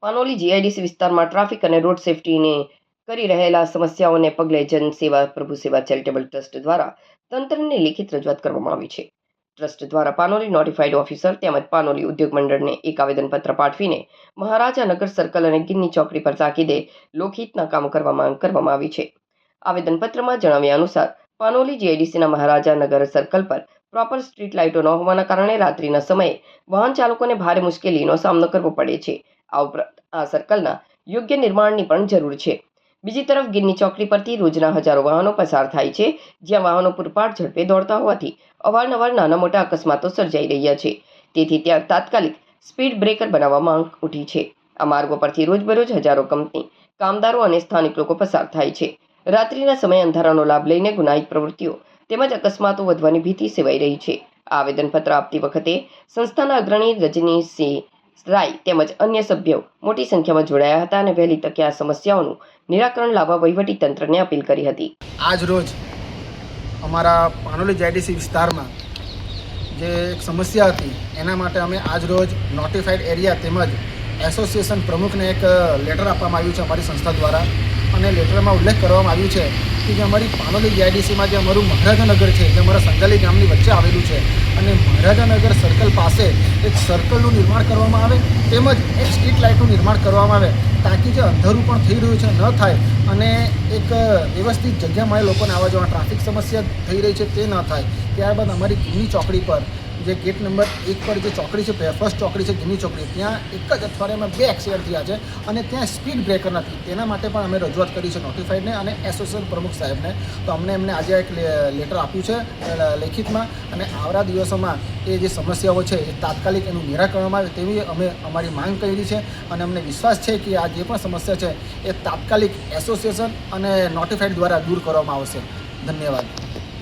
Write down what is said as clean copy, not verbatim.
Panoli GIDC વિસ્તારમાં traffic અને road સેફટીને કરી રહેલા સમસ્યાઓને પગલે જનસેવા પ્રભુ સેવા ચેરિટેબલ ટ્રસ્ટ દ્વારા તંત્રને લેખિત રજૂઆત કરવામાં આવી છે. ટ્રસ્ટ દ્વારા પાનોલી નોટિફાઈડ ઓફિસર તેમજ પાનોલી ઉદ્યોગ મંડળને એક આવેદનપત્ર પાઠવીને મહારાજાનગર સર્કલ અને ગિન્ની ચોકડી પર તાકીદે લોકહિતના કામો કરવા માંગ કરવામાં આવી છે. આવેદનપત્રમાં જણાવ્યા અનુસાર પાનોલી જીઆઈડીસીના મહારાજાનગર સર્કલ પર પ્રોપર સ્ટ્રીટ લાઇટો ન હોવાના કારણે રાત્રિના સમયે વાહન ચાલકોને ભારે મુશ્કેલીનો સામનો કરવો પડે છે. આ ઉપરાંત આ સર્કલના યોગ્ય નિર્માણની પણ જરૂર છે. બીજી તરફ ગિન્ની ચોકડી પરથી રોજના હજારો વાહનો પસાર થાય છે, જ્યાં વાહનો પૂરપાટ ઝડપે દોડતા હોવાથી અવારનવાર નાના મોટા અકસ્માતો સર્જાઈ રહ્યા છે. તેથી ત્યાં તાત્કાલિક સ્પીડ બ્રેકર બનાવવા માંગ ઉઠી છે. આ માર્ગો પરથી રોજબરોજ હજારો કંપની કામદારો અને સ્થાનિક લોકો પસાર થાય છે. રાત્રિના સમયે અંધારાનો લાભ લઈને ગુનાહિત પ્રવૃત્તિઓ તેમજ અકસ્માતો વધવાની ભીતિ સેવાઈ રહી છે. આ આવેદનપત્ર આપતી વખતે સંસ્થાના અગ્રણી રજનીસિંહ રાય તેમજ અન્ય સભ્યો મોટી સંખ્યામાં જોડાયા હતા અને વહેલી તકે આ સમસ્યાઓનું નિરાકરણ લાવવા વહીવટી તંત્રને અપીલ કરી હતી. આજ રોજ અમારા પાનોલી જીઆઈડીસી વિસ્તારમાં જે એક સમસ્યા હતી એના માટે અમે આજ રોજ નોટિફાઈડ એરિયા તેમજ એસોસિએશન પ્રમુખને એક લેટર આપવામાં આવ્યું છે અમારી સંસ્થા દ્વારા. અને લેટરમાં ઉલ્લેખ કરવામાં આવ્યું છે કે જે અમારી પાનોલી જીઆઈડીસીમાં જે અમારું મહારાજાનગર છે, જે અમારા સંગાલી ગામની વચ્ચે આવેલું છે, અને મહારાજાનગર સર્કલ પાસે એક સર્કલનું નિર્માણ કરવામાં આવે તેમજ એક સ્ટ્રીટ લાઇટનું નિર્માણ કરવામાં આવે, તાકી જે અંધારું પણ થઈ રહ્યું છે ન થાય અને એક વ્યવસ્થિત જગ્યામાં લોકોને આવવા જવા ટ્રાફિક સમસ્યા થઈ રહી છે તે ન થાય. ત્યારબાદ અમારી ગિન્ની ચોકડી પર જે ગેટ નંબર 1 પર જે ચોકડી છે, ફર્સ્ટ ચોકડી છે ગિન્ની ચોકડી, ત્યાં એક જ અઠવાડિયામાં 2 એક્સિડન્ટ થયા છે અને ત્યાં સ્પીડ બ્રેકર નથી. તેના માટે પણ અમે રજૂઆત કરી છે નોટિફાઈડને અને એસોસિએશન પ્રમુખ સાહેબને. તો એમને આજે એક લેટર આપ્યું છે લેખિતમાં, અને આવનારા દિવસોમાં એ જે સમસ્યાઓ છે એ તાત્કાલિક એનું નિરાકરણ આવે તેવી અમે અમારી માંગ કરી છે. અને અમને વિશ્વાસ છે કે આ જે પણ સમસ્યા છે એ તાત્કાલિક એસોસિએશન અને નોટિફાઈડ દ્વારા દૂર કરવામાં આવશે. ધન્યવાદ.